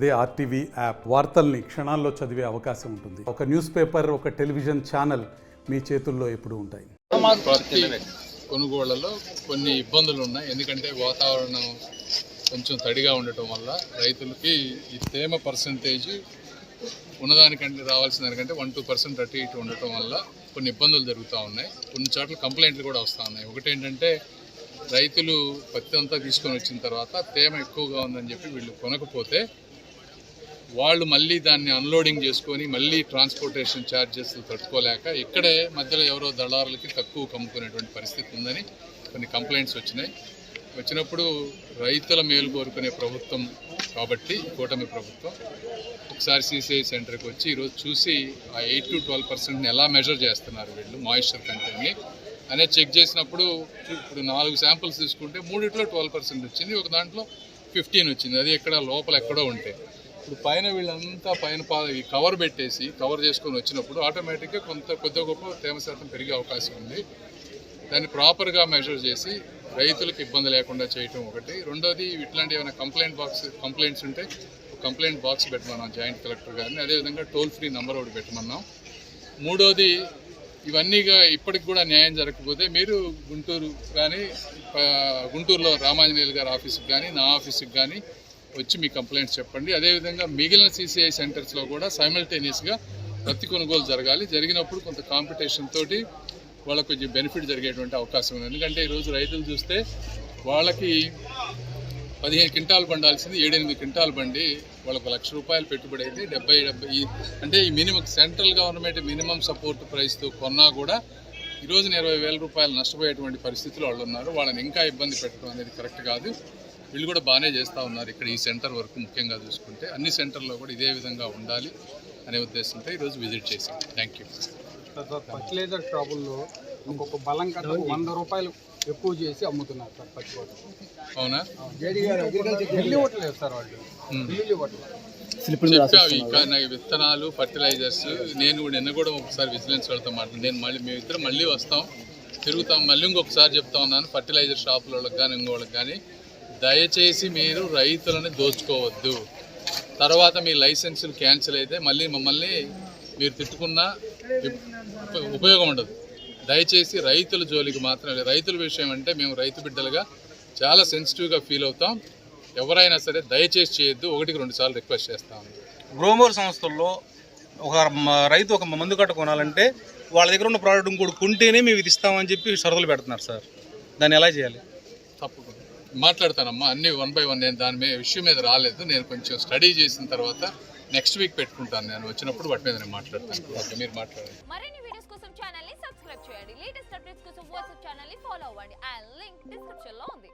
అదే RTV app వార్తల్ని క్షణాల్లో చదివే అవకాశం ఉంటుంది. ఒక న్యూస్ పేపర్, ఒక టెలివిజన్ ఛానల్ మీ చేతుల్లో ఎప్పుడూ ఉంటాయి. ప్రతి కొనుగోళ్లలో కొన్ని ఇబ్బందులు ఉన్నాయి. ఎందుకంటే వాతావరణం కొంచెం తడిగా ఉండటం వల్ల రైతులకి ఈ తేమ పర్సంటేజ్ ఉన్నదానికంటే రావాల్సిన దానికంటే 1-2% అటు ఇటు ఉండటం వల్ల కొన్ని ఇబ్బందులు జరుగుతూ ఉన్నాయి. కొన్ని చోట్ల కంప్లైంట్లు కూడా వస్తూ ఉన్నాయి. ఒకటి ఏంటంటే రైతులు పత్తి అంతా తీసుకొని వచ్చిన తర్వాత తేమ ఎక్కువగా ఉందని చెప్పి వీళ్ళు కొనకపోతే వాళ్ళు మళ్ళీ దాన్ని అన్లోడింగ్ చేసుకొని మళ్ళీ ట్రాన్స్పోర్టేషన్ ఛార్జెస్ తట్టుకోలేక ఇక్కడే మధ్యలో ఎవరో దళారులకి తక్కువ కమ్ముకునేటువంటి పరిస్థితి ఉందని కొన్ని కంప్లైంట్స్ వచ్చినప్పుడు రైతుల మేలు కోరుకునే ప్రభుత్వం కాబట్టి కూటమి ప్రభుత్వం ఒకసారి CCI సెంటర్కి వచ్చి ఈరోజు చూసి ఆ 8-12% ఎలా మెజర్ చేస్తున్నారు వీళ్ళు మాయిశ్చర్ కంటెంట్ని అనేది చెక్ చేసినప్పుడు ఇప్పుడు 4 శాంపిల్స్ తీసుకుంటే 3లో 12% వచ్చింది, ఒక దాంట్లో 15 వచ్చింది. అది ఎక్కడ లోపల ఎక్కడో ఉంటే ఇప్పుడు పైన వీళ్ళంతా పైన కవర్ పెట్టేసి కవర్ చేసుకొని వచ్చినప్పుడు ఆటోమేటిక్గా కొద్ది గొప్ప తేమ శాతం పెరిగే అవకాశం ఉంది. దాన్ని ప్రాపర్గా మెజర్ చేసి రైతులకు ఇబ్బంది లేకుండా చేయటం ఒకటి. రెండోది ఇట్లాంటి ఏమైనా కంప్లైంట్స్ ఉంటే కంప్లైంట్ బాక్స్ పెట్టమన్నాం జాయింట్ కలెక్టర్ గారిని. అదేవిధంగా టోల్ ఫ్రీ నెంబర్ ఒకటి పెట్టమన్నాం. మూడోది ఇవన్నీగా ఇప్పటికి కూడా న్యాయం జరగకపోతే మీరు గుంటూరులో రామాంజనేయులు గారి ఆఫీస్కి కానీ నా ఆఫీస్కి కానీ వచ్చి మీ కంప్లైంట్స్ చెప్పండి. అదేవిధంగా మిగిలిన CCI సెంటర్స్లో కూడా సైమల్టేనియస్గా ప్రతి కొనుగోలు జరగాలి. జరిగినప్పుడు కొంత కాంపిటీషన్ తోటి వాళ్ళకు కొంచెం బెనిఫిట్ జరిగేటువంటి అవకాశం ఉంది. ఎందుకంటే ఈరోజు రైతులు చూస్తే వాళ్ళకి 15 క్వింటాలు బండాల్సింది 7-8 క్వింటాలు బండి వాళ్ళకు ₹1,00,000 పెట్టుబడి అయితే 70 అంటే ఈ minimum central government minimum support ప్రైస్తో కొన్నా కూడా ఈరోజు ₹20,000 నష్టపోయేటువంటి పరిస్థితులు వాళ్ళు ఉన్నారు. వాళ్ళని ఇంకా ఇబ్బంది పెట్టడం అనేది కరెక్ట్ కాదు. వీళ్ళు కూడా బాగానే చేస్తూ ఉన్నారు. ఇక్కడ ఈ సెంటర్ వరకు ముఖ్యంగా చూసుకుంటే అన్ని సెంటర్లో కూడా ఇదే విధంగా ఉండాలి అనే ఉద్దేశంతో ఈరోజు విజిట్ చేశాం. Thank you. ఫర్టిలైజర్ షాపుల్లో ఒక్కొక్క బలం కట్ట ₹100 ఎక్కువ చేసి అమ్ముతున్నారు సార్ పచ్చి. అవునా? బిల్లు ఇవ్వట్లేదు సార్ వాళ్ళు, బిల్లు ఇవ్వట్లేదు. చెప్పావు విత్తనాలు ఫర్టిలైజర్స్. నేను నిన్న కూడా ఒకసారి విజిలెన్స్ వాళ్ళతో మాట్లాడి మేమిద్దరం మళ్ళీ వస్తాం, తిరుగుతాం, మళ్ళీ ఇంకొకసారి చెప్తా ఉన్నాను ఫర్టిలైజర్ షాపుల వాళ్ళకి కానీ ఇంకోళ్ళకి కానీ దయచేసి మీరు రైతులను దోచుకోవద్దు. తర్వాత మీ లైసెన్సులు క్యాన్సిల్ అయితే మళ్ళీ మమ్మల్ని మీరు తిట్టుకున్నా ఉపయోగం ఉండదు. దయచేసి రైతుల జోలికి మాత్రమే. రైతుల విషయం అంటే మేము రైతు బిడ్డలుగా చాలా సెన్సిటివ్గా ఫీల్ అవుతాం. ఎవరైనా సరే దయచేసి చేయొద్దు. 1-2 సార్లు రిక్వెస్ట్ చేస్తాము. గ్రోమోర్ సంస్థల్లో ఒక రైతు ఒక మందు కట్ట కొనాలంటే వాళ్ళ దగ్గర ఉన్న ప్రోడక్ట్ ఇంకోటి కొంటేనే మేము ఇది ఇస్తామని చెప్పి షరతులు పెడుతున్నారు సార్. దాన్ని ఎలా చేయాలి? తప్పకుండా మాట్లాడతానమ్మా, అన్నీ 1 by 1. నేను దాని విషయం మీద రాలేదు. నేను కొంచెం స్టడీ చేసిన తర్వాత నెక్స్ట్ వీక్ పెట్టుకుంటాను. నేను వచ్చినప్పుడు వాటి మీద నేను మాట్లాడతాను. ఓకే, మీరు మాట్లాడండి. మరిన్ని వీడియోస్ కోసం ఛానల్ ని సబ్స్క్రైబ్ చేయండి. లేటెస్ట్ అప్డేట్స్ కోసం వాట్సాప్ ఛానల్ ని ఫాలో అవ్వండి. ఆ లింక్ డిస్క్రిప్షన్ లో ఉంది.